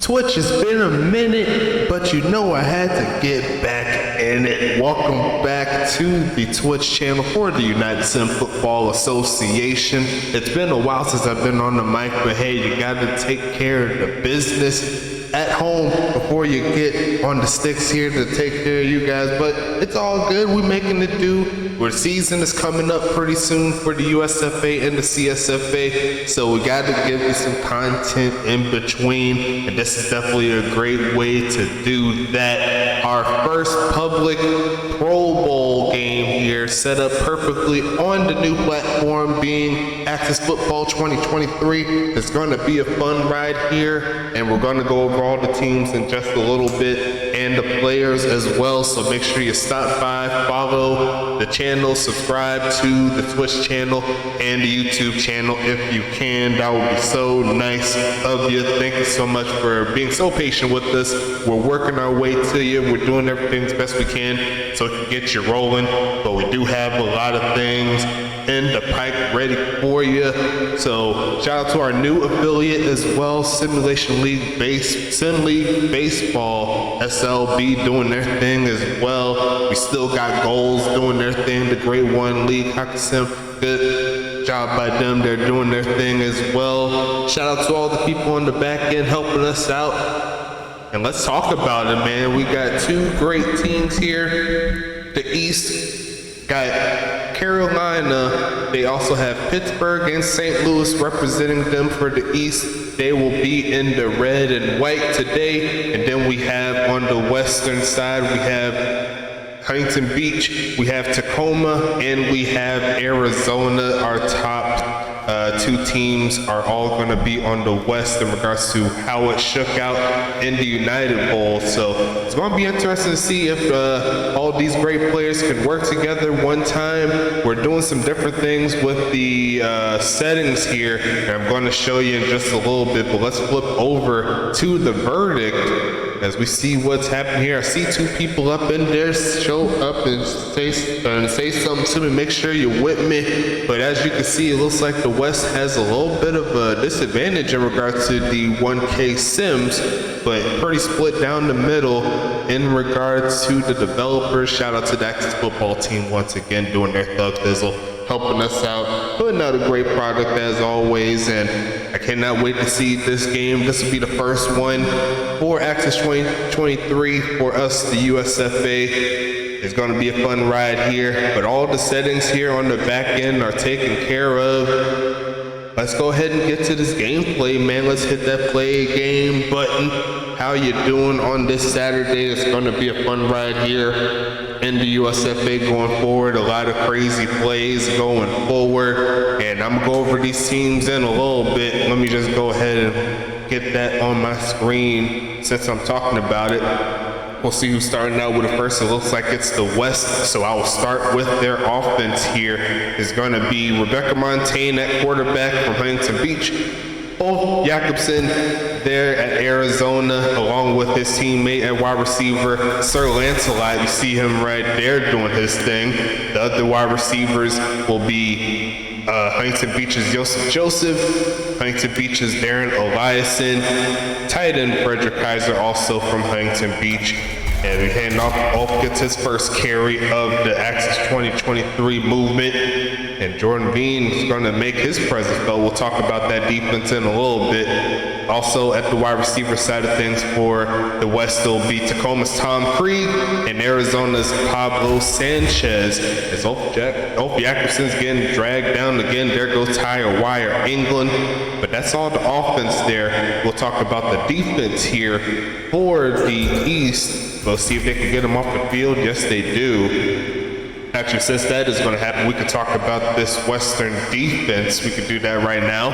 Twitch, it's been a minute, but you know I had to get back in it. Welcome back to the Twitch channel for the United Sim Football Association. It's been a while since I've been on the mic, but hey, you gotta take care of the business at home before you get on the sticks here to take care of you guys, but it's all good. We're making it do. Our season is coming up pretty soon for the USFA and the CSFA, so we got to give you some content in between, and this is definitely a great way to do that. Our first public Pro Bowl game here, set up perfectly on the new platform being Access Football 2023. It's going to be a fun ride here, and we're going to go over all the teams in just a little bit and the players as well, so make sure you stop by, follow the channel, subscribe to the Twitch channel and the YouTube channel if you can. That would be so nice of you. Thank you so much for being so patient with us. We're working our way to you. We're doing everything as best we can so we can get you rolling, but we do have a lot of things in the pipe ready for you. So shout out to our new affiliate as well, Sim League Baseball, SLB, doing their thing as well. We still got Goals doing their thing, the Grade 1 League Hockey Sim. Good job by them, they're doing their thing as well. Shout out to all the people on the back end helping us out. And let's talk about it, man. We got two great teams here. The East got Carolina. They also have Pittsburgh and St. Louis representing them for the East. They will be in the red and white today. And then we have on the western side, we have Huntington Beach, we have Tacoma, and we have Arizona. Our top two teams are all going to be on the west in regards to how it shook out in the United Bowl. So it's going to be interesting to see if all these great players can work together one time. We're doing some different things with the settings here, and I'm going to show you in just a little bit, but let's flip over to the verdict as we see what's happening here. I see two people up in there. Show up and say something to me. Make sure you're with me. But as you can see, it looks like the West has a little bit of a disadvantage in regards to the 1K Sims, but pretty split down the middle in regards to the developers. Shout out to the Access Football team once again doing their thug thizzle, helping us out, putting out a great product as always, and I cannot wait to see this game. This will be the first one for Access 2023 for us, the USFA. It's going to be a fun ride here, but all the settings here on the back end are taken care of. Let's go ahead and get to this gameplay, man. Let's hit that play game button. How you doing on this Saturday? It's going to be a fun ride here in the USFA going forward. A lot of crazy plays going forward, and I'm gonna go over these teams in a little bit. Let me just go ahead and get that on my screen since I'm talking about it. We'll see who's starting out with it first. It looks like it's the West, so I will start with their offense here. It's going to be Rebecca Montaigne at quarterback from Huntington Beach. Ulf Jacobson there at Arizona, along with his teammate at wide receiver, Sir Lancelot. You see him right there doing his thing. The other wide receivers will be Huntington Beach's Joseph, Huntington Beach's Darren Eliason, tight end Frederick Kaiser, also from Huntington Beach. And we hand off, Ulf gets his first carry of the Access 2023 movement. And Jordan Bean is going to make his presence felt. We'll talk about that defense in a little bit. Also at the wide receiver side of things for the West, will be Tacoma's Tom Krieg and Arizona's Pablo Sanchez. As Ulf Jacobson's getting dragged down again. There goes Tyre Wire, England. But that's all the offense there. We'll talk about the defense here for the East. We'll see if they can get them off the field. Yes, they do. Actually, since that is going to happen, we could talk about this Western defense. We could do that right now.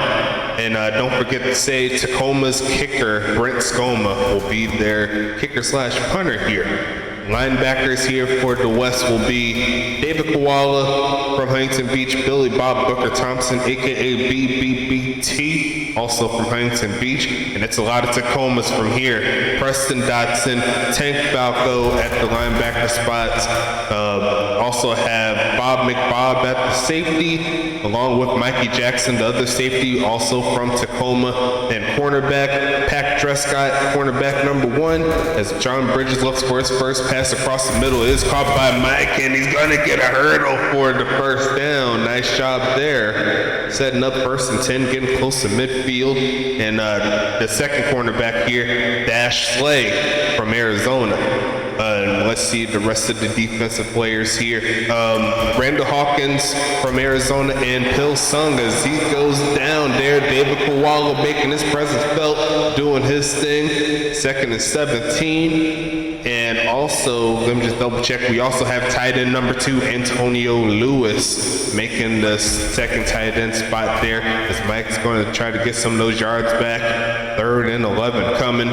And don't forget to say Tacoma's kicker, Brent Skoma, will be their kicker/punter here. Linebackers here for the West will be David Koala from Huntington Beach, Billy Bob Booker Thompson, aka BBBT, also from Huntington Beach, and it's a lot of Tacomas from here. Preston Dotson, Tank Falco at the linebacker spots. also have Bob McBob at the safety, along with Mikey Jackson, the other safety, also from Tacoma. And cornerback, Pack Drescott, cornerback number 1, as John Bridges looks for his first pass across the middle. It is caught by Mike, and he's going to get a hurdle for the first down. Nice job there. Setting up 1st and 10, getting close to midfield. And the second cornerback here, Dash Slay from Arizona. Let's see the rest of the defensive players here. Randall Hawkins from Arizona and Pil Sung as he goes down there. David Kowala making his presence felt, doing his thing. 2nd and 17. And also, let me just double check, we also have tight end number 2, Antonio Lewis, making the second tight end spot there as Mike's going to try to get some of those yards back. 3rd and 11 coming.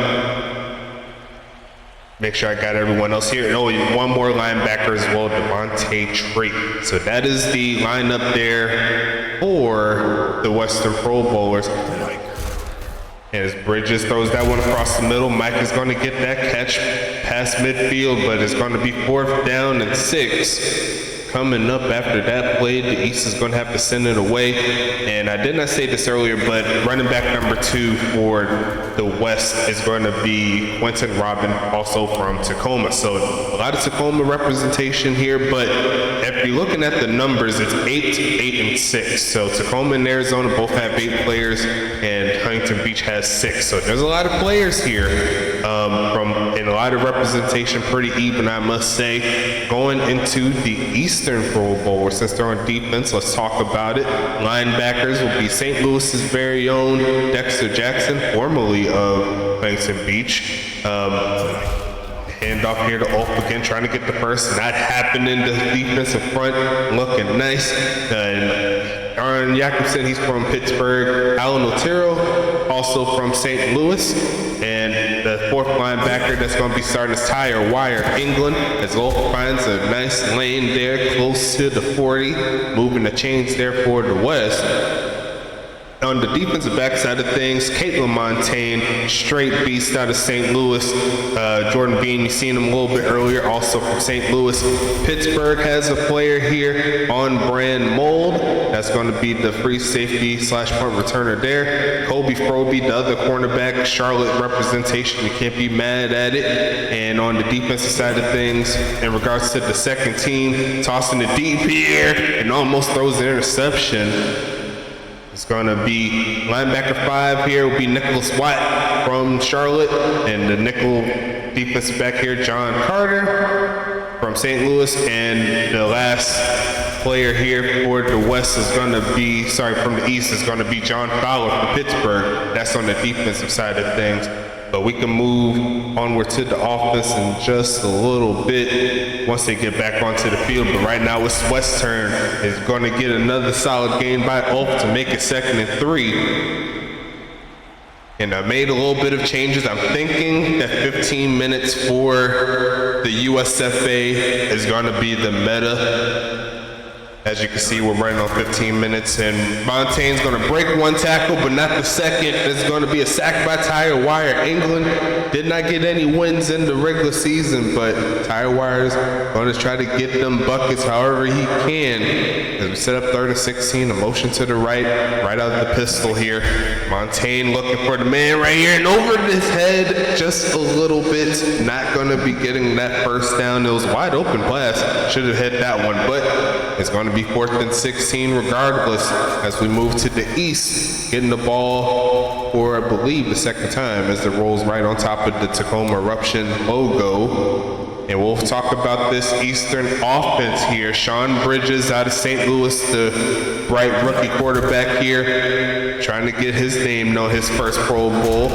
Make sure I got everyone else here. And one more linebacker as well, Devontae Trait. So that is the lineup there for the Western Pro Bowlers. And as Bridges throws that one across the middle, Mike is going to get that catch past midfield, but it's going to be 4th down and 6. Coming up after that play, the East is going to have to send it away. And I did not say this earlier, but running back number 2 for the West is going to be Quentin Robin, also from Tacoma. So a lot of Tacoma representation here, but if you're looking at the numbers, it's 8, 8, and 6. So Tacoma and Arizona both have 8 players, and Huntington Beach has 6. So there's a lot of players here, and a lot of representation, pretty even, I must say. Going into the Eastern Pro Bowl, since they're on defense, let's talk about it. Linebackers will be St. Louis's very own Dexter Jackson, formerly of Huntington Beach. Handoff here to Ulf again, trying to get the first. Not happening. The defensive front looking nice. And Aaron Jacobson, he's from Pittsburgh. Alan Otero, also from St. Louis. And the 4th linebacker that's going to be starting is Tyre Wire, England, as Ulf finds a nice lane there close to the 40, moving the chains there for the West. On the defensive back side of things, Caitlin Montaigne, straight beast out of St. Louis. Jordan Bean, you've seen him a little bit earlier, also from St. Louis. Pittsburgh has a player here, on brand mold. That's going to be the free safety / punt returner there. Kobe Froby, the other cornerback, Charlotte representation. You can't be mad at it. And on the defensive side of things, in regards to the second team, tossing the deep here and almost throws an interception. It's going to be linebacker 5 here will be Nicholas Watt from Charlotte, and the nickel defensive back here, John Carter from St. Louis, and the last player here for the West is going to be, from the East is going to be John Fowler from Pittsburgh. That's on the defensive side of things. But we can move onward to the offense in just a little bit once they get back onto the field. But right now it's West's turn. Is going to get another solid gain by Ulf to make it 2nd and 3. And I made a little bit of changes. I'm thinking that 15 minutes for the USFA is going to be the meta. As you can see, we're running on 15 minutes, and Montaigne's going to break one tackle, but not the second. It's going to be a sack by Tyre Wire. England did not get any wins in the regular season, but Tyre Wire's going to try to get them buckets however he can. As we set up 3rd and 16, a motion to the right out of the pistol here. Montaigne looking for the man right here, and over his head just a little bit. Not going to be getting that first down. It was a wide open pass. Should have hit that one, but it's going to be 4th and 16 regardless as we move to the East, getting the ball for, I believe, the 2nd time as it rolls right on top of the Tacoma Eruption logo. And we'll talk about this Eastern offense here. Sean Bridges out of St. Louis, the bright rookie quarterback here, trying to get his name known, his first Pro Bowl.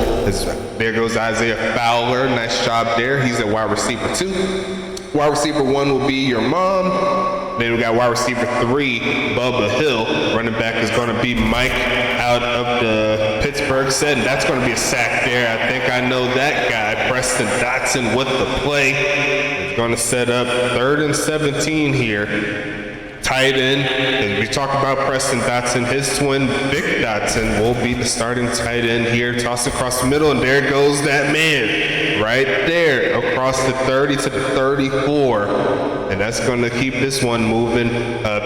There goes Isaiah Fowler. Nice job there. He's at wide receiver 2. Wide receiver 1 will be your mom. Then we got wide receiver 3, Bubba Hill. Running back is going to be Mike out of the Pittsburgh set. And that's going to be a sack there. I think I know that guy. Preston Dotson with the play. It's going to set up 3rd and 17 here. Tight end. As we talk about Preston Dotson, his twin, Vic Dotson, will be the starting tight end here. Toss across the middle, and there goes that man. right there across the 30 to the 34. And that's going to keep this one moving.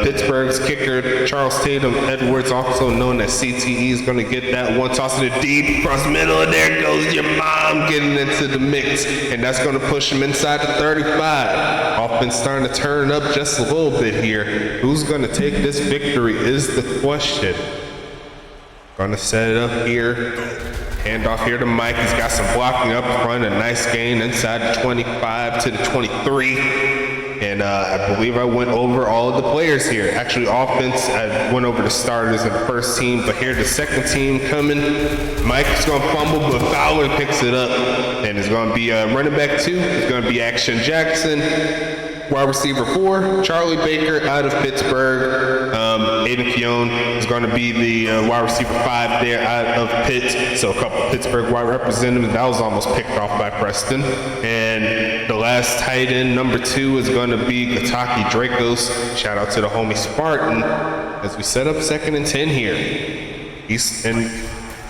Pittsburgh's kicker, Charles Tatum Edwards, also known as CTE, is going to get that one. Tossing it deep across the middle, and there goes your mom getting into the mix. And that's going to push him inside the 35. Offense starting to turn up just a little bit here. Who's going to take this victory is the question. Going to set it up here. Handoff here to Mike. He's got some blocking up front. A nice gain inside the 25 to the 23. And I believe I went over all of the players here. Actually, offense, I went over the starters in the first team, but here the second team coming. Mike's going to fumble, but Fowler picks it up. And it's going to be running back 2. It's going to be Action Jackson. Wide receiver 4, Charlie Baker out of Pittsburgh. Aiden Keown is going to be the wide receiver 5 there out of Pitt. So a couple of Pittsburgh wide representatives. That was almost picked off by Preston. And the last tight end, number 2, is going to be Gataki Dracos. Shout out to the homie Spartan as we set up 2nd and 10 here. He's in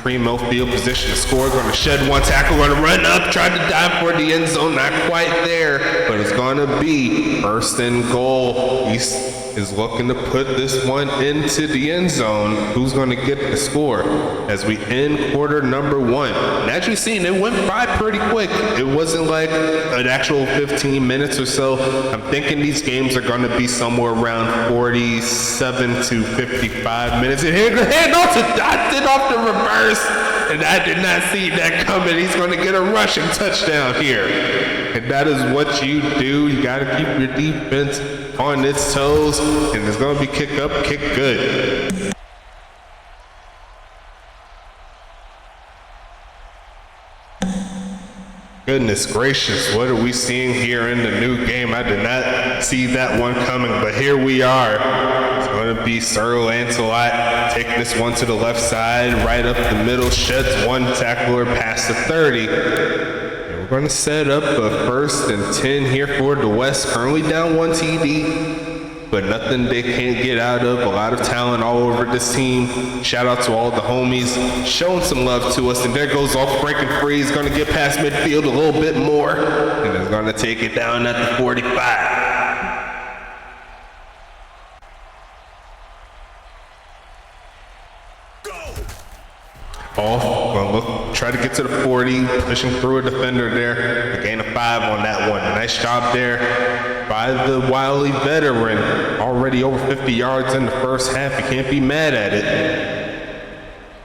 primo field position to score. Going to shed one tackle, going to run up, try to dive for the end zone. Not quite there, but it's going to be 1st and goal. East is looking to put this one into the end zone. Who's going to get the score as we end quarter number 1? And as you've seen, it went by pretty quick. It wasn't like an actual 15 minutes or so. I'm thinking these games are going to be somewhere around 47 to 55 minutes. And here, handoff to Dotson off the reverse. And I did not see that coming. He's going to get a rushing touchdown here. And that is what you do. You got to keep your defense on its toes. And it's going to be kick up, kick good. Goodness gracious, what are we seeing here in the new game? I did not see that one coming, but here we are. It's going to be Sir Lancelot taking this one to the left side, right up the middle, sheds one tackler past the 30. And we're going to set up a 1st and 10 here for the West. Currently down 1 TD, but nothing they can't get out of. A lot of talent all over this team. Shout out to all the homies showing some love to us. And there goes off breaking free. He's going to get past midfield a little bit more. And is going to take it down at the 45. Off, gonna look, try to get to the 40, pushing through a defender there. A gain of 5 on that one. Nice job there by the wily veteran. Already over 50 yards in the first half. You can't be mad at it.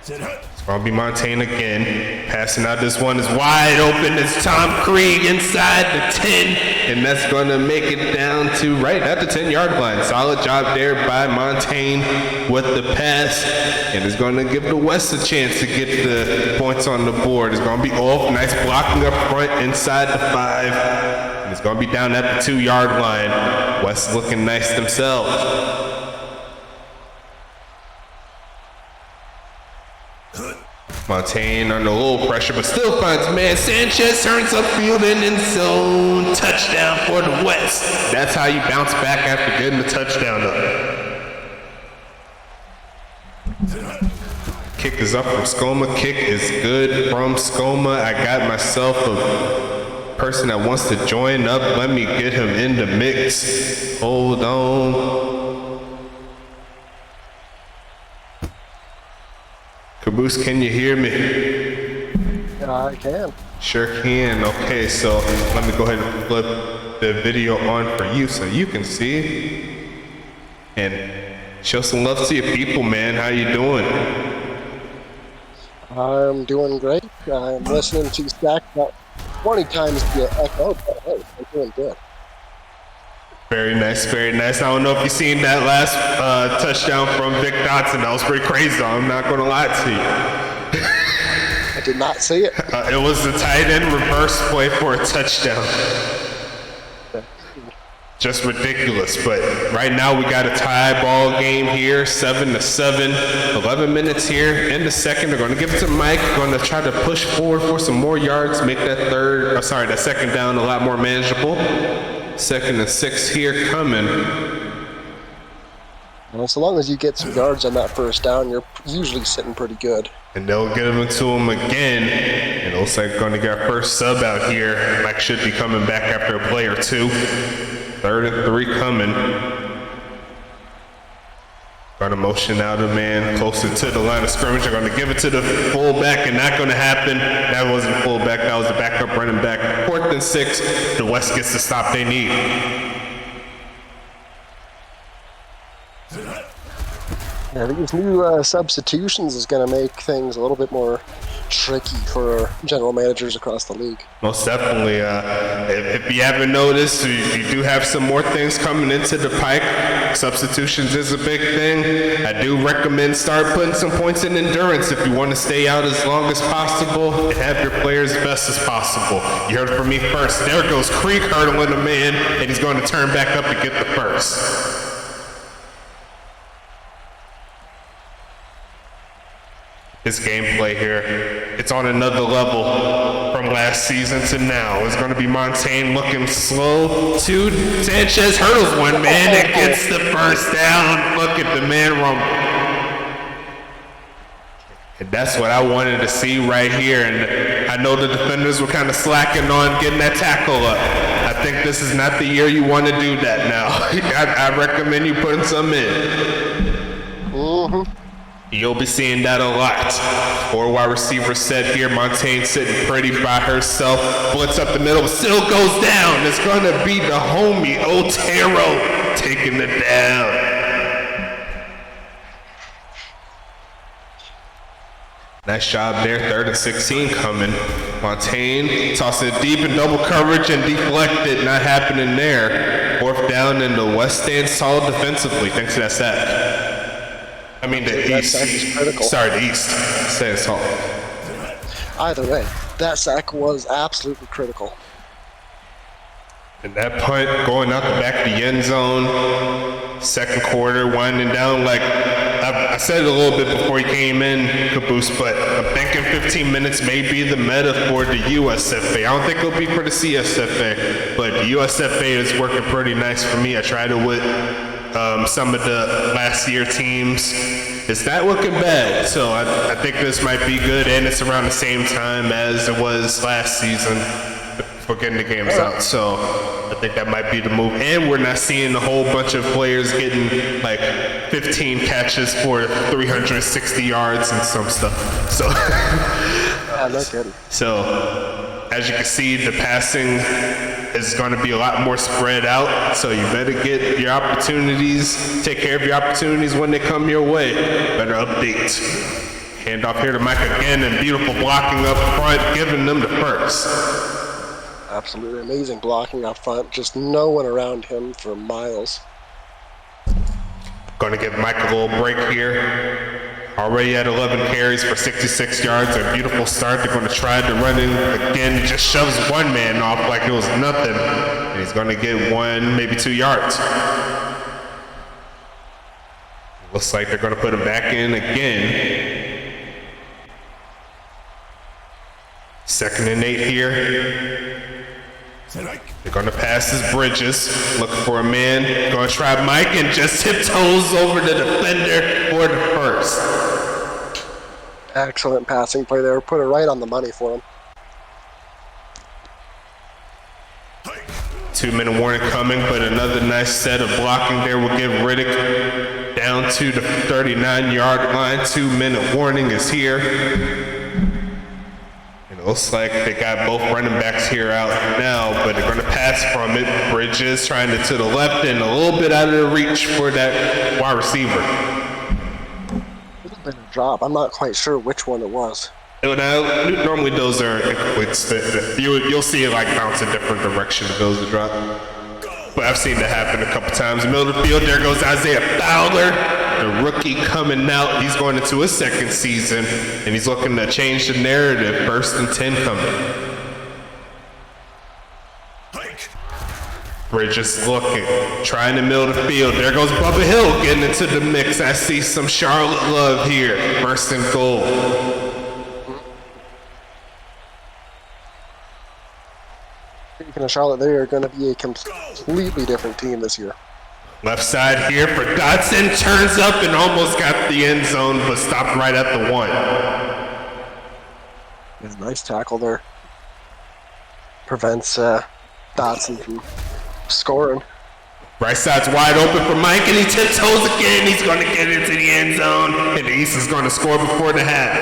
It's gonna be Montaigne again. Passing out, this one is wide open. It's Tom Krieg inside the 10. And that's gonna make it down to right at the 10-yard line. Solid job there by Montaigne with the pass. And it's gonna give the West a chance to get the points on the board. It's gonna be off. Nice blocking up front inside the 5. And it's gonna be down at the 2-yard line. West looking nice themselves. Montaigne under a little pressure, but still finds man. Sanchez turns upfield and end zone. Touchdown for the West. That's how you bounce back after getting the touchdown up. Kick is up from Skoma. Kick is good from Skoma. I got myself a person that wants to join up. Let me get him in the mix. Hold on. Caboose, can you hear me? Yeah, I can. Sure can. Okay, so let me go ahead and flip the video on for you so you can see. And show some love to your people, man. How you doing? I'm doing great. I'm listening to Stack about 20 times the echo, but hey, I'm doing good. Very nice, very nice. I don't know if you've seen that last touchdown from Vic Dotson. That was pretty crazy, though. I'm not going to lie to you. I did not see it. It was the tight end reverse play for a touchdown. Just ridiculous. But right now we got a tie ball game here, 7-7. 11 minutes here in the second. They're going to give it to Mike. Going to try to push forward for some more yards, make that that second down a lot more manageable. 2nd and 6 here coming. Well, so long as you get some yards on that first down, you're usually sitting pretty good. And they'll get them to him again. And it looks like going to get our first sub out here. Mike should be coming back after a play or two. 3rd and 3 coming. Going to motion out a man closer to the line of scrimmage. They're going to give it to the fullback, and not going to happen. That wasn't fullback. That was the backup running back. 4th and 6. The West gets the stop they need. Yeah, these new substitutions is going to make things a little bit more tricky for general managers across the league. Most definitely. If you haven't noticed, you do have some more things coming into the pike. Substitutions is a big thing. I do recommend start putting some points in endurance if you want to stay out as long as possible and have your players as best as possible. You heard it from me first. There goes Creek hurdling a man, and he's going to turn back up to get the first. His gameplay here, it's on another level from last season to now. It's going to be Montaigne looking slow. Sanchez hurdles one man and gets the first down. Look at the man rumble. And that's what I wanted to see right here. And I know the defenders were kind of slacking on getting that tackle up. I think this is not the year you want to do that now. I recommend you putting some in. Mm-hmm. You'll be seeing that a lot. 4 wide receivers set here. Montaigne sitting pretty by herself. Blitz up the middle, still goes down. It's going to be the homie Otero taking it down. Nice job there. 3rd and 16 coming. Montaigne tossing it deep in double coverage and deflected. Not happening there. 4th down, and the West stands solid defensively thanks to that sack. I mean the East. Sorry, the East. Say it's all. Either way, that sack was absolutely critical. And that punt going out the back of the end zone. 2nd quarter winding down. Like I said it a little bit before you came in, Caboose, but I'm thinking 15 minutes may be the meta for the USFA. I don't think it'll be for the CSFA, but the USFA is working pretty nice for me. I tried it with some of the last year teams. It's not looking bad, so I think this might be good, and it's around the same time as it was last season for getting the games out, so I think that might be the move. And we're not seeing a whole bunch of players getting like 15 catches for 360 yards and some stuff. So, no kidding. So, as you can see, the passing is going to be a lot more spread out, so you better get your opportunities, take care of your opportunities when they come your way. Better update. Hand off here to Mike again, and beautiful blocking up front, giving them the first. Absolutely amazing blocking up front, just no one around him for miles. Going to give Mike a little break here. Already at 11 carries for 66 yards, a beautiful start. They're going to try to run in again, just shoves one man off like it was nothing. And he's going to get 1, maybe 2 yards. Looks like they're going to put him back in again. 2nd and 8 here. They're going to pass his Bridges, looking for a man. Going to try Mike and just tiptoes over the defender for the first. Excellent passing play there. Put it right on the money for him. 2-minute warning coming, but another nice set of blocking there will give Riddick down to the 39-yard line. 2-minute warning is here. Looks like they got both running backs here out now, but they're going to pass from it. Bridges trying to the left and a little bit out of the reach for that wide receiver. It's been a drop. I'm not quite sure which one it was. Normally those are, you'll see it like bounce a different direction if those are drop. But I've seen that happen a couple times. In the middle of the field, there goes Isaiah Fowler, the rookie coming out. He's going into his 2nd season, and he's looking to change the narrative. 1st and 10 coming. Bridges looking, trying to middle of the field. There goes Bubba Hill getting into the mix. I see some Charlotte love here. 1st and goal. Speaking of Charlotte, they are going to be a completely different team this year. Left side here for Dotson, turns up and almost got the end zone, but stopped right at the 1. Yeah, nice tackle there. Prevents Dotson from scoring. Right side's wide open for Mike, and he tiptoes again. He's going to get into the end zone, and the East is going to score before the half.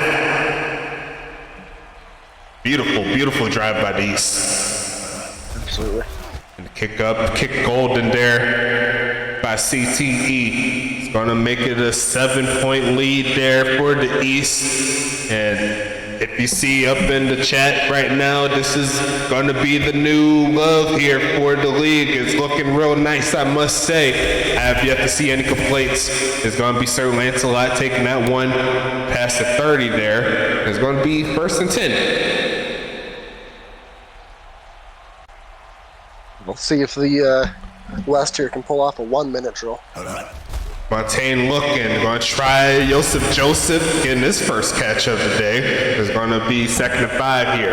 Beautiful, beautiful drive by the East. Absolutely. And the kick golden there by CTE. It's going to make it a 7-point lead there for the East. And if you see up in the chat right now, this is going to be the new love here for the league. It's looking real nice, I must say. I have yet to see any complaints. It's going to be Sir Lancelot taking that one past the 30 there. It's going to be 1st and 10. We'll see if the West here can pull off a 1-minute drill. Montaigne looking, going to try Joseph getting his first catch of the day. It's going to be 2nd and 5 here.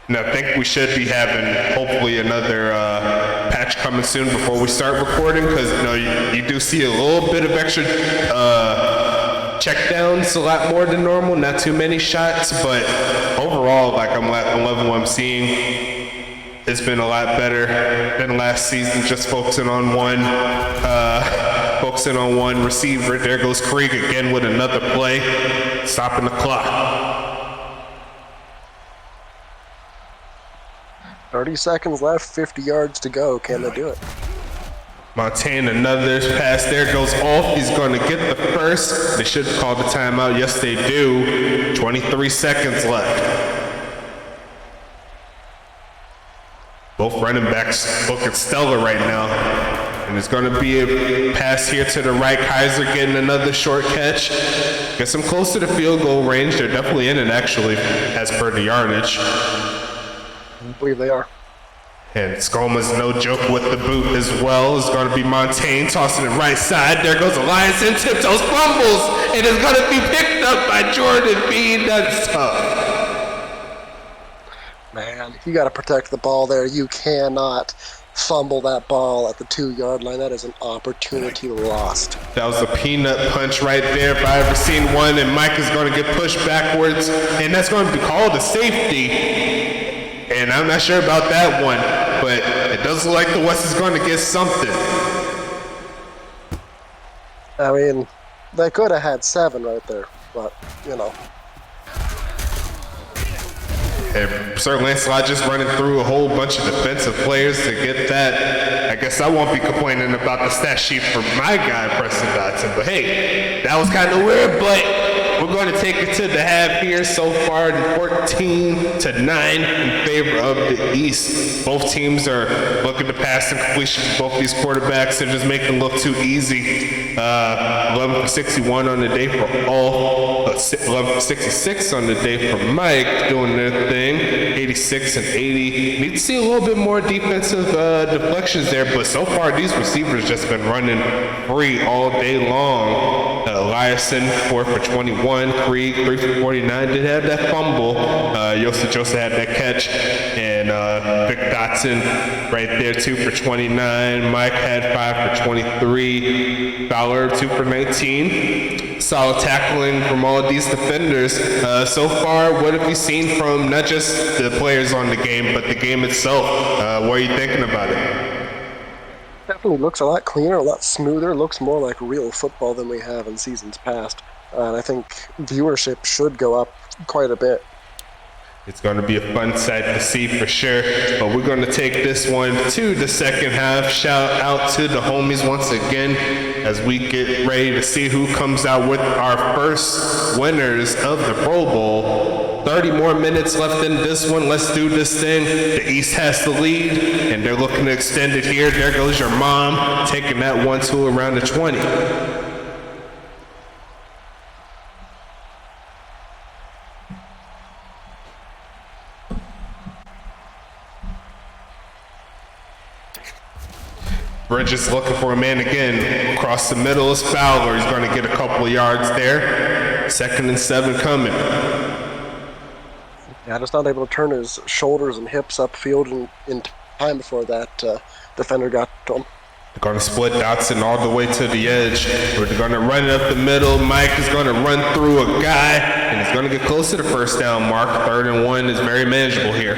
And I think we should be having hopefully another patch coming soon before we start recording, because you do see a little bit of extra checkdowns, a lot more than normal, not too many shots, but overall, like I'm loving what I'm seeing. It's been a lot better than last season, just focusing on one receiver. There goes Krieg again with another play, stopping the clock. 30 seconds left, 50 yards to go. Can they do it? Montaigne, another pass there, goes off. He's going to get the first. They should call the timeout. Yes, they do. 23 seconds left. Both running backs looking stellar right now. And it's going to be a pass here to the right. Kaiser getting another short catch. Gets him close to the field goal range. They're definitely in it, actually, as per the yardage. I believe they are. And Skoma's no joke with the boot as well. It's going to be Montaigne tossing it right side. There goes Elias and tiptoes, fumbles, and it's going to be picked up by Jordan Bean. That's tough. Man, you got to protect the ball there. You cannot fumble that ball at the 2-yard line. That is an opportunity lost. That was a peanut punch right there if I ever seen one, and Mike is going to get pushed backwards, and that's going to be called a safety. And I'm not sure about that one, but it does look like the West is going to get something. I mean, they could have had 7 right there, but, And Sir Lancelot just running through a whole bunch of defensive players to get that. I guess I won't be complaining about the stat sheet for my guy, Preston Dotson. But hey, that was kind of weird, but we're going to take it to the half here. So far, 14-9 in favor of the East. Both teams are looking to pass and completion. Both these quarterbacks are just making it look too easy. 11 for 61 on the day for all. 11 for 66 on the day for Mike, doing their thing. 86 and 80. Need to see a little bit more defensive deflections there, but so far these receivers just been running free all day long. Eliason 4 for 21. Krieg 3 for 49. Did have that fumble. Joseph had that catch, and Vic Dotson right there 2 for 29. Mike had 5 for 23. Fowler 2 for 19. Solid tackling from all of these defenders. So far, what have you seen from not just the players on the game, but the game itself? What are you thinking about it? Definitely looks a lot cleaner, a lot smoother. Looks more like real football than we have in seasons past. And I think viewership should go up quite a bit. It's going to be a fun sight to see for sure. But we're going to take this one to the second half. Shout out to the homies once again as we get ready to see who comes out with our first winners of the Pro Bowl. 30 more minutes left in this one. Let's do this thing. The East has the lead, and they're looking to extend it here. There goes your mom, taking that one to around the 20. Bridges looking for a man again. Across the middle is Fowler. He's going to get a couple of yards there. 2nd and 7 coming. Yeah, just not able to turn his shoulders and hips upfield in time before that defender got to him. They're going to split Dotson all the way to the edge. They're going to run it up the middle. Mike is going to run through a guy, and he's going to get close to the first down mark. 3rd and 1 is very manageable here.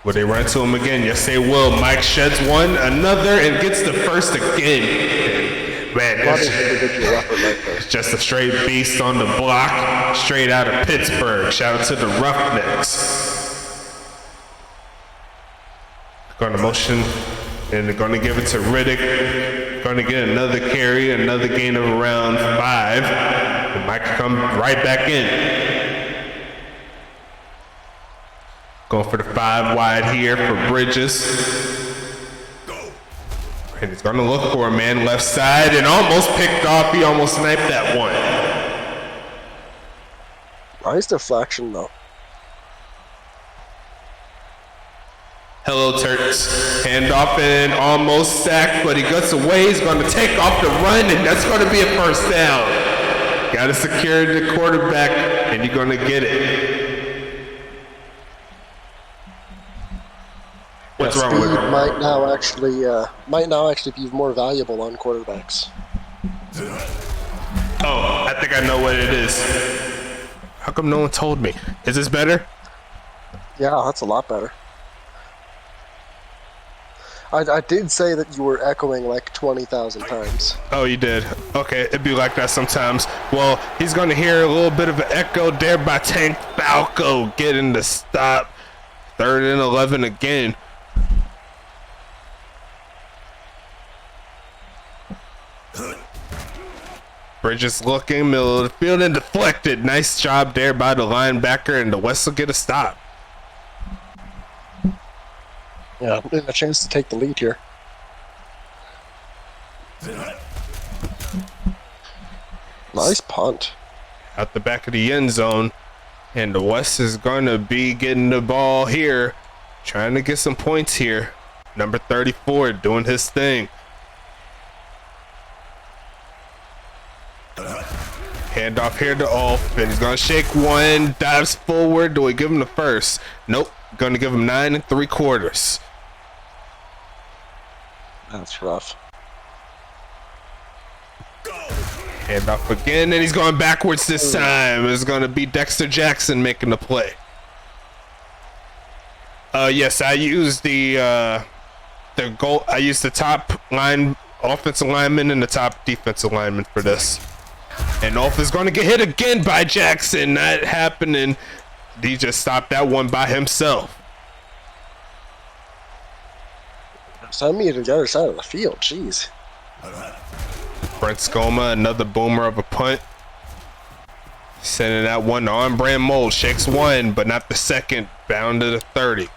Will they run to him again? Yes, they will. Mike sheds one, another, and gets the first again. Man, it's just a straight beast on the block, straight out of Pittsburgh. Shout out to the Roughnecks. Going to motion, and they're going to give it to Riddick. Going to get another carry, another gain of around 5. And Mike come right back in. Going for the 5 wide here for Bridges. And he's going to look for a man left side and almost picked off. He almost sniped that one. Nice deflection, though. Hello, Turks. Handoff and almost sacked, but he gets away. He's going to take off the run, and that's going to be a first down. Got to secure the quarterback, and you're going to get it. What's wrong with it? Might now actually be more valuable on quarterbacks. Oh, I think I know what it is. How come no one told me? Is this better? Yeah, that's a lot better. I did say that you were echoing like 20,000 times. Oh, you did? Okay, it'd be like that sometimes. Well, he's going to hear a little bit of an echo there by Tank Falco getting the stop. 3rd and 11 again. Bridges looking, middle of the field and deflected. Nice job there by the linebacker, and the West will get a stop. Yeah, a chance to take the lead here. Nice punt. Out the back of the end zone, and the West is going to be getting the ball here, trying to get some points here. Number 34 doing his thing. Handoff here to Ulf, and he's going to shake one, dives forward. Do we give him the first? Nope. Going to give him 9 3/4. That's rough. Handoff again, and he's going backwards this time. It's going to be Dexter Jackson making the play. Yes, I used the goal. I used the top line offensive lineman and the top defensive lineman for this. And Ulf is going to get hit again by Jackson. Not happening. He just stopped that one by himself. Send me to the other side of the field. Jeez. Brent Skoma, another boomer of a punt. Sending that one to on-brand mold. Shakes one, but not the second. Bound to the 30.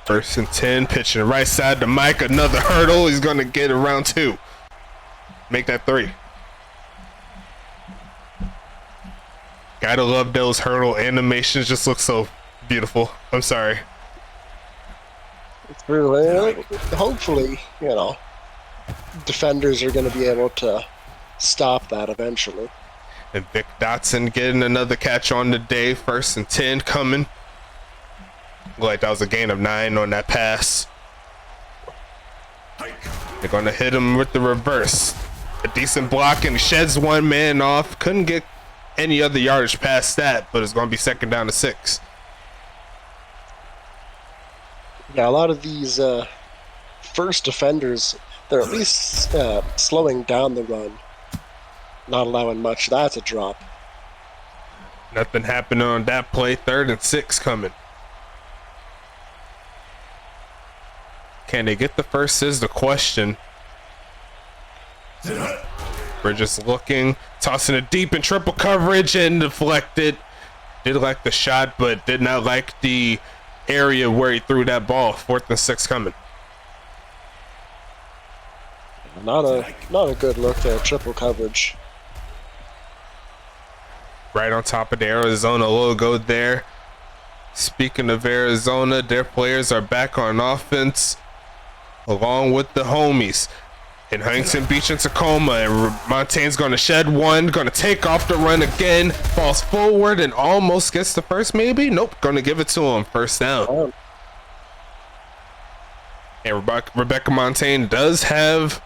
First and 10. Pitching the right side to Mike. Another hurdle. He's going to get around 2. Make that 3. Gotta love those hurdle animations. Just look so beautiful. I'm sorry. It's really, hopefully, you know, defenders are going to be able to stop that eventually. And Vic Dotson getting another catch on the day. 1st and 10 coming. Looked like that was a gain of 9 on that pass. They're going to hit him with the reverse. A decent block, and he sheds one man off. Couldn't get any other yardage past that, but it's going to be 2nd down to 6. Yeah, a lot of these first defenders, they're at least slowing down the run, not allowing much. That's a drop. Nothing happening on that play. 3rd and 6 coming. Can they get the first is the question. Bridges looking, tossing it deep in triple coverage and deflected. Did like the shot, but did not like the area where he threw that ball. 4th and 6 coming. Not a good look there. Triple coverage. Right on top of the Arizona logo there. Speaking of Arizona, their players are back on offense along with the homies. in Huntington Beach and Tacoma, and Montaigne's going to shed one, going to take off the run again, falls forward and almost gets the first, maybe? Nope, going to give it to him, first down. And Rebecca Montaigne does have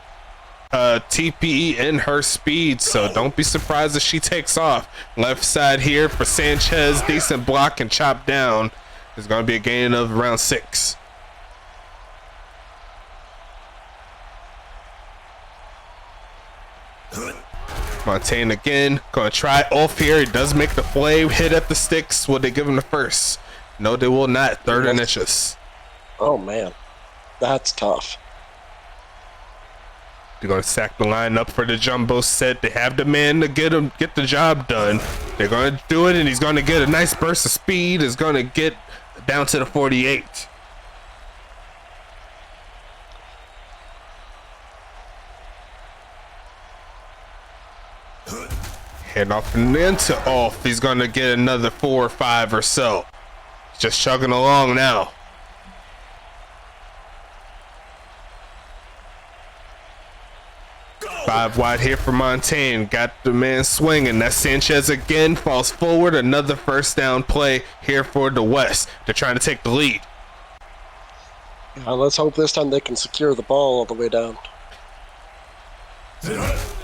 TPE in her speed, so don't be surprised if she takes off. Left side here for Sanchez, decent block and chop down. There's going to be a gain of around 6. Montaigne again, gonna try off here. He does make the play, hit at the sticks. Will they give him the first? No, they will not. 3rd and inches. Oh man, that's tough. They're gonna sack the line up for the jumbo set. They have the man to get the job done. They're gonna do it, and he's gonna get a nice burst of speed. Is gonna get down to the 48. Hand off and into off. He's gonna get another 4 or 5 or so. Just chugging along now. Five wide here for Montaigne. Got the man swinging. That's Sanchez again. Falls forward. Another first down play here for the West. They're trying to take the lead. Let's hope this time they can secure the ball all the way down.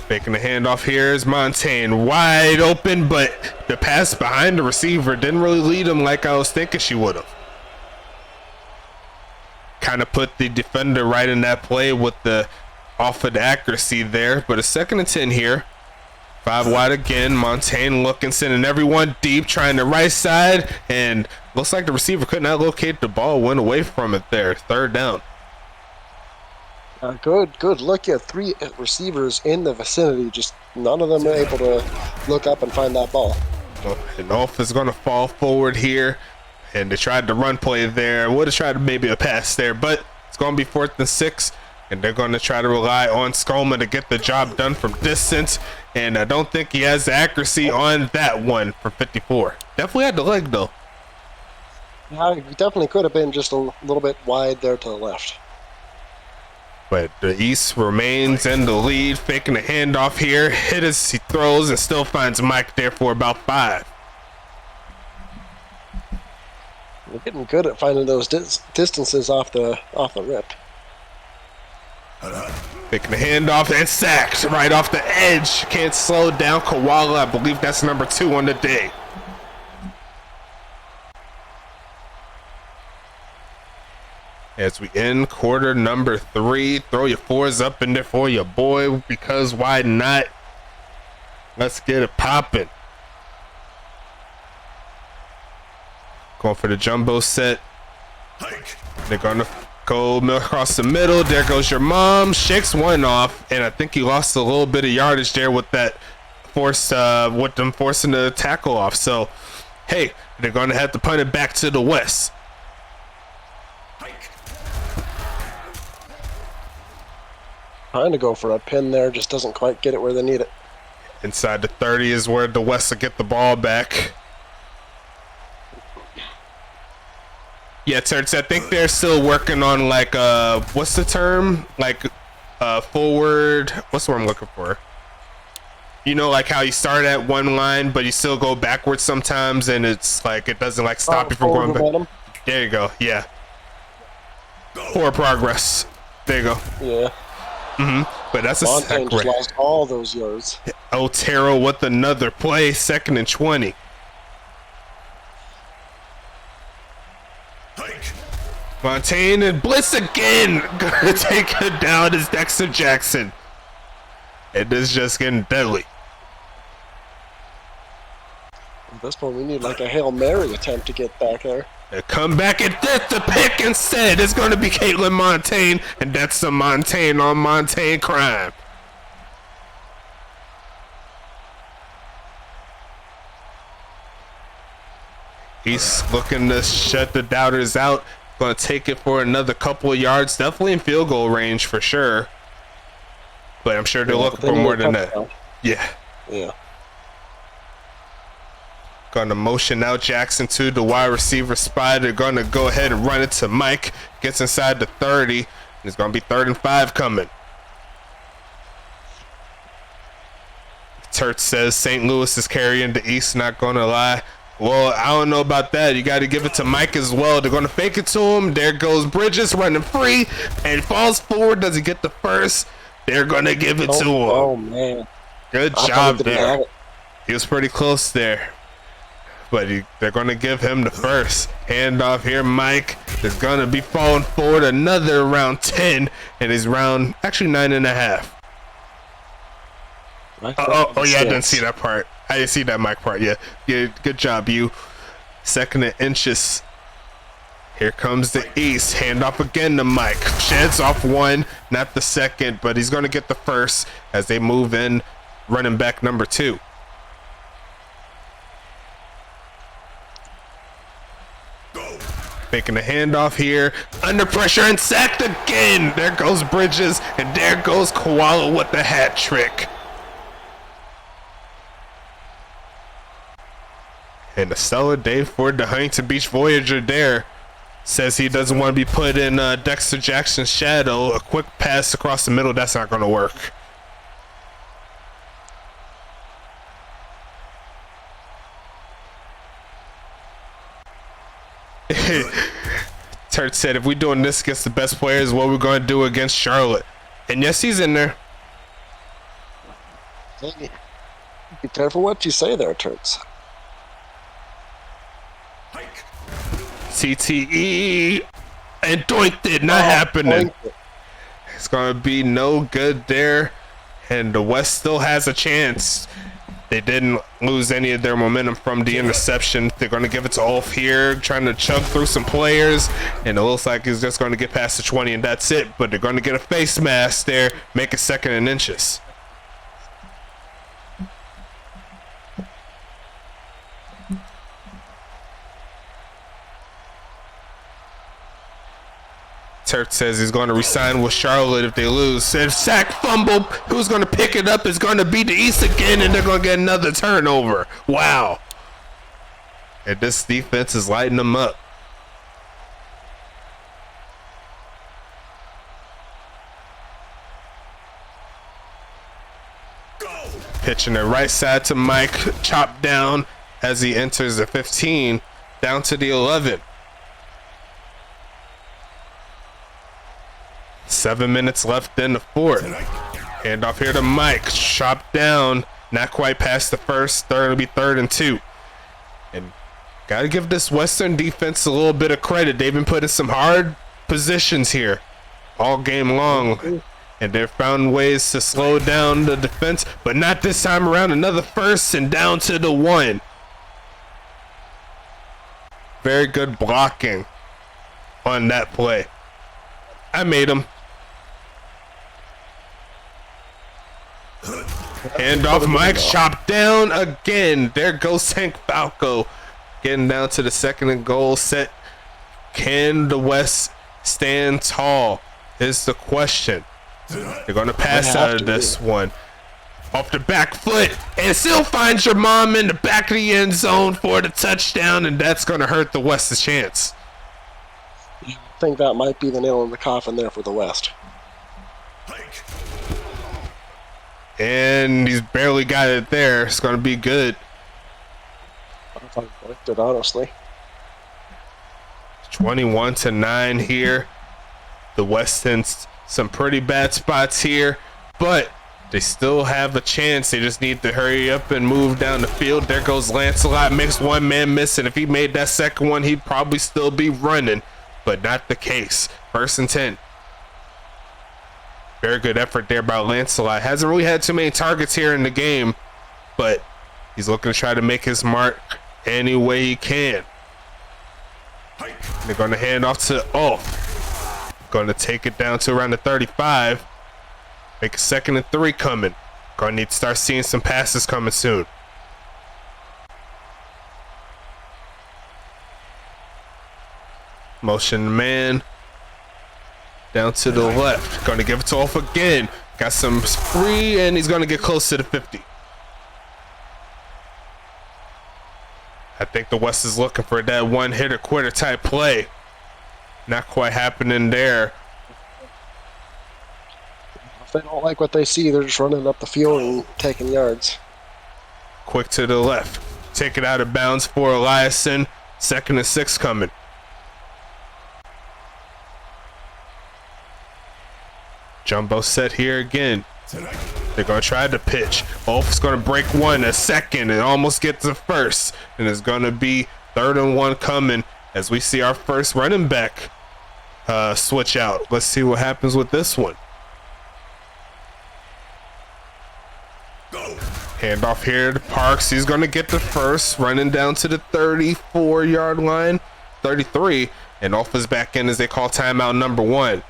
Making the handoff here is Montaigne, wide open, but the pass behind the receiver didn't really lead him like I was thinking she would have. Kind of put the defender right in that play with the off of the accuracy there, but a 2nd and 10 here. 5 wide again. Montaigne looking, sending everyone deep, trying the right side, and looks like the receiver could not locate the ball, went away from it there. 3rd down. Good look. You had 3 receivers in the vicinity, just none of them were able to look up and find that ball. And off is going to fall forward here, and they tried the run play there. Would have tried maybe a pass there, but it's going to be 4th and 6, and they're going to try to rely on Skoma to get the job done from distance, and I don't think he has the accuracy on that one for 54. Definitely had the leg, though. Yeah, he definitely could have been just a little bit wide there to the left. But the East remains in the lead, faking a handoff here. Hit as he throws and still finds Mike there for about 5. We're getting good at finding those distances off the rip. Faking the handoff and sacked right off the edge. Can't slow down Koala. I believe that's number 2 on the day. As we end quarter number 3, throw your 4s up in there for your boy, because why not? Let's get it popping. Going for the jumbo set. They're gonna go across the middle. There goes your mom. Shakes one off, and I think he lost a little bit of yardage there with that force, with them forcing the tackle off. So, hey, they're gonna have to punt it back to the West. Trying to go for a pin there, just doesn't quite get it where they need it. Inside the 30 is where the West will get the ball back. Yeah, Turks, I think they're still working on, like, what's the term? Like, forward, what's the word I'm looking for? You know, like how you start at one line, but you still go backwards sometimes, and it's like, it doesn't, like, stop you from going back. There you go, yeah. Forward progress. There you go. Yeah. But that's a Montaigne sack. just lost all those yards. Otero with another play, 2nd and 20. Montaigne and blitz again. Gonna take it down as Dexter Jackson. It is just getting deadly. At this point, we need like a Hail Mary attempt to get back there. They come back and get the pick instead. It's going to be Caitlin Montaigne, and that's some Montaigne on Montaigne crime. He's looking to shut the doubters out. Going to take it for another couple of yards. Definitely in field goal range for sure. But I'm sure they're looking for more than that. Yeah. Yeah. Gonna motion out Jackson to the wide receiver spot. They're gonna go ahead and run it to Mike. Gets inside the 30. It's gonna be 3rd and 5 coming. Turt says St. Louis is carrying the East, not gonna lie. Well, I don't know about that. You got to give it to Mike as well. They're going to fake it to him. There goes Bridges running free and falls forward. Does he get the first? They're going to give it to him. Oh, man. Good job there. He was pretty close there. But they're going to give him the first. Handoff here. Mike is going to be falling forward another round 10. And he's round, actually 9.5. Oh, yeah, I didn't see that part. I didn't see that Mike part. Yeah, good job, you. Second and inches. Here comes the East. Handoff again to Mike. Sheds off one, not the second, but he's going to get the first as they move in running back number 2. Making a handoff here. Under pressure and sacked again. There goes Bridges, and there goes Koala with the hat trick. And a stellar day for the Huntington Beach Voyager there. Says he doesn't want to be put in Dexter Jackson's shadow. A quick pass across the middle, that's not going to work. Turt said, if we're doing this against the best players, what we're going to do against Charlotte. And yes, he's in there. Be careful what you say there, Turts. CTE and doink did not happening. It's gonna be no good there, and the West still has a chance. They didn't lose any of their momentum from the interception. They're gonna give it to Ulf here, trying to chug through some players, and it looks like he's just gonna get past the 20 and that's it. But they're gonna get a face mask there, make it second and inches. Turk says he's going to resign with Charlotte if they lose. Said sack fumble. Who's going to pick it up is going to be the East again, and they're going to get another turnover. Wow. And this defense is lighting them up. Pitching the right side to Mike. Chopped down as he enters the 15. Down to the 11. 7 minutes left in the fourth. Hand off here to Mike. Chopped down. Not quite past the first. It'll be 3rd and 2. And got to give this Western defense a little bit of credit. They've been put in some hard positions here all game long. And they've found ways to slow down the defense. But not this time around. Another first and down to the 1. Very good blocking on that play. I made him. Hand off Mike, chopped down again. There goes Tank Falco. Getting down to the 2nd and goal set. Can the West stand tall is the question. They're going to pass out of this one. Off the back foot. And still finds your mom in the back of the end zone for the touchdown. And that's going to hurt the West's chance. I think that might be the nail in the coffin there for the West. And he's barely got it there. It's going to be good. I thought he liked it, honestly. 21-9 here. The West in some pretty bad spots here, but they still have a chance. They just need to hurry up and move down the field. There goes Lancelot. Makes one man miss, and if he made that second one, he'd probably still be running, but not the case. 1st and 10. Very good effort there by Lancelot. Hasn't really had too many targets here in the game, but he's looking to try to make his mark any way he can. They're going to hand off to Ulf. Going to take it down to around the 35. Make a 2nd and 3 coming. Going to need to start seeing some passes coming soon. Motion man. Down to the left. Going to give it to Ulf again. Got some free, and he's going to get close to the 50. I think the West is looking for that one-hitter-quitter type play. Not quite happening there. If they don't like what they see, they're just running up the field and taking yards. quick to the left. Take it out of bounds for Eliason. 2nd and 6 coming. Jumbo set here again. They're going to try to pitch. Wolf's going to break one, a second, and almost get to first. And it's going to be 3rd and 1 coming as we see our first running back switch out. Let's see what happens with this one. Handoff here to Parks. He's going to get the first, running down to the 34-yard line, 33, and off his back end as they call timeout number 1.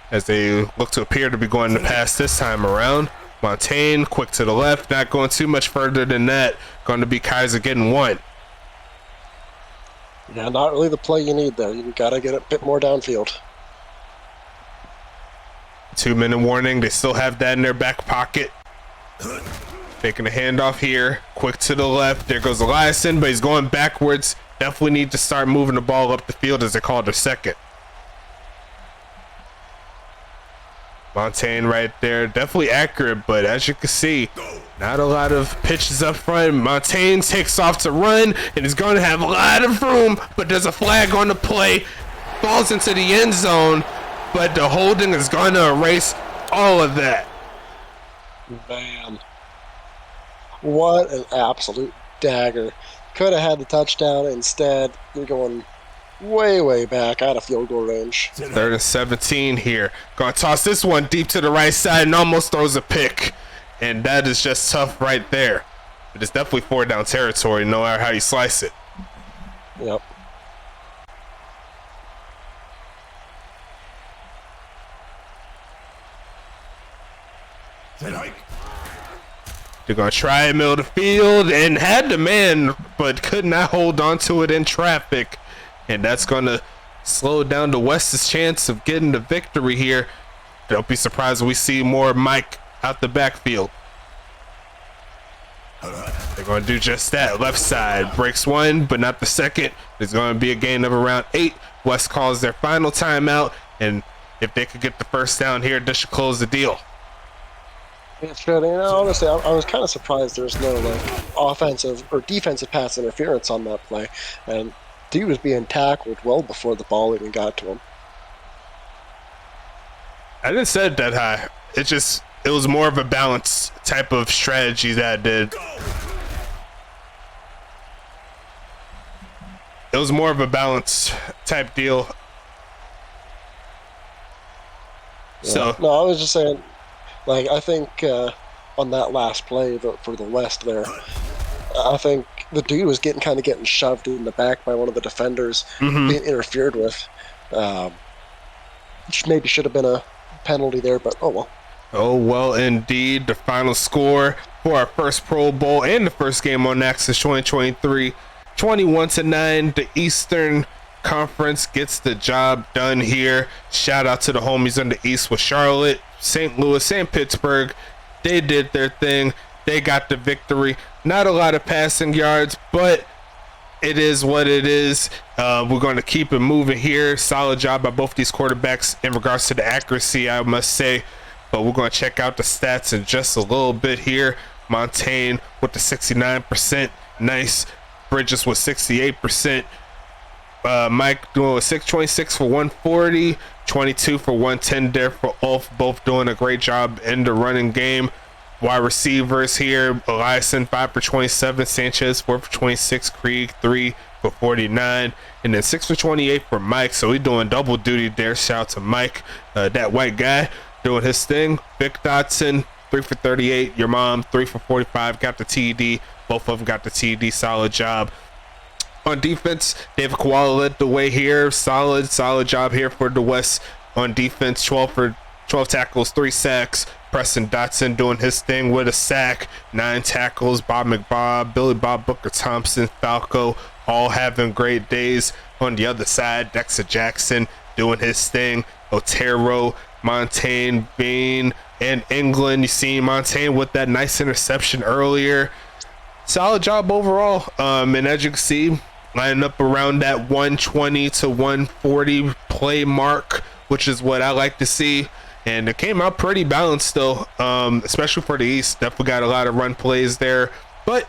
As they look to appear to be going to pass this time around. Montaigne, quick to the left, not going too much further than that. Going to be Kaiser getting 1. Yeah, not really the play you need there. You got to get a bit more downfield. 2-minute warning. They still have that in their back pocket. Taking a handoff here. Quick to the left. There goes Eliason, but he's going backwards. Definitely need to start moving the ball up the field as they call their second. Montaigne right there, definitely accurate, but as you can see, not a lot of pitches up front. Montaigne takes off to run, and he's going to have a lot of room, but there's a flag on the play, falls into the end zone, but the holding is going to erase all of that. Man, what an absolute dagger. Could have had the touchdown. Instead, you're going way back out of field goal range. 3rd and 17 here. Gonna toss this one deep to the right side and almost throws a pick. And that is just tough right there. But it's definitely 4th down territory, no matter how you slice it. Yep. They're gonna try and middle of the field and had the man, but could not hold on to it in traffic. And that's going to slow down the West's chance of getting the victory here. Don't be surprised when we see more Mike out the backfield. They're going to do just that. Left side breaks 1, but not the second. There's going to be a gain of around 8. West calls their final timeout, and if they could get the first down here, this should close the deal. It should. You know, honestly, I was kind of surprised there's no offensive or defensive pass interference on that play, and he was being tackled well before the ball even got to him. I didn't say it that high. It was more of a balanced type of strategy that I did. It was more of a balanced type deal. Yeah. So no, I was just saying, I think on that last play for the West there, I think the dude was getting shoved in the back by one of the defenders, being interfered with. Which maybe should have been a penalty there, but oh well. Oh well, indeed. The final score for our first Pro Bowl and the first game on Axis 2023, 21-9. The Eastern Conference gets the job done here. Shout out to the homies on the East with Charlotte, St. Louis, and Pittsburgh. They did their thing. They got the victory. Not a lot of passing yards, but it is what it is. We're going to keep it moving here. Solid job by both these quarterbacks in regards to the accuracy, I must say. But we're going to check out the stats in just a little bit here. Montaigne with the 69%. Nice. Bridges with 68%. Mike doing a 626 for 140. 22 for 110 there for Ulf. Both doing a great job in the running game. Wide receivers here, Eliason 5 for 27, Sanchez 4 for 26, Krieg 3 for 49, and then 6 for 28 for Mike. So we doing double duty there. Shout out to Mike, that white guy doing his thing. Vic Dotson 3 for 38, your mom 3 for 45, got the TD. Both of them got the TD. Solid job. On defense, David Koala led the way here. Solid job here for the West on defense. 12 tackles, 3 sacks. Preston Dotson doing his thing with a sack, 9 tackles. Bob McBob, Billy Bob Booker Thompson, Falco, all having great days. On the other side, Dexter Jackson doing his thing. Otero, Montaigne, Bean, and England. You see Montaigne with that nice interception earlier. Solid job overall. And as you can see, lining up around that 120 to 140 play mark, which is what I like to see. and it came out pretty balanced though, especially for the East. Definitely got a lot of run plays there, but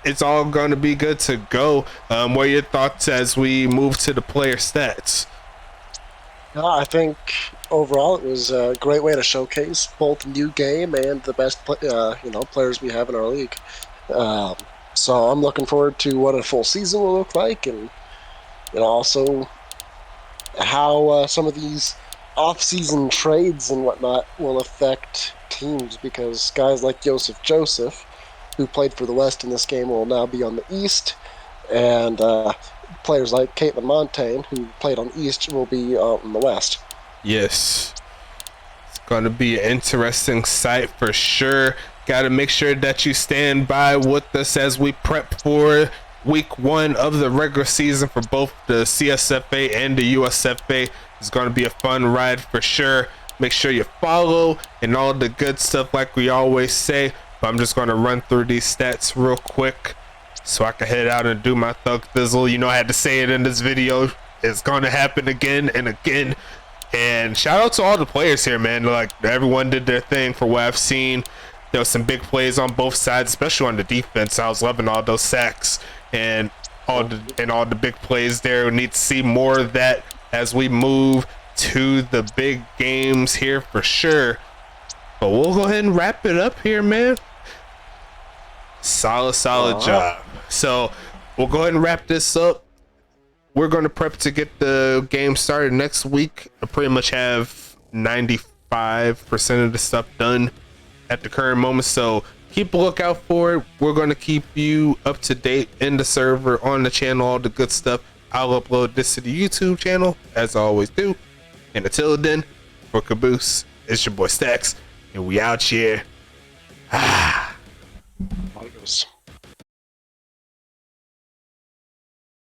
it's all going to be good to go. What are your thoughts as we move to the player stats? I think overall it was a great way to showcase both the new game and the best players we have in our league. So I'm looking forward to what a full season will look like, and also how some of these off-season trades and whatnot will affect teams, because guys like Joseph, who played for the West in this game, will now be on the East, and players like Caitlin Montaigne, who played on the East, will be on the West. Yes, it's going to be an interesting sight for sure. Got to make sure that you stand by with us as we prep for week 1 of the regular season for both the CSFA and the USFA. It's going to be a fun ride for sure. Make sure you follow and all the good stuff like we always say. But I'm just going to run through these stats real quick so I can head out and do my thug thizzle. You know, I had to say it in this video. It's going to happen again and again. And shout out to all the players here, man. Like, everyone did their thing for what I've seen. There was some big plays on both sides, especially on the defense. I was loving all those sacks and all the big plays there. We need to see more of that as we move to the big games here for sure. But we'll go ahead and wrap it up here, man. Solid job. So we'll go ahead and wrap this up. We're going to prep to get the game started next week. I pretty much have 95% of the stuff done at the current moment, so keep a lookout for it. We're going to keep you up to date in the server, on the channel, all the good stuff. I'll upload this to the YouTube channel as I always do. And until then, for Caboose, it's your boy Stacks, and we out here. Adios.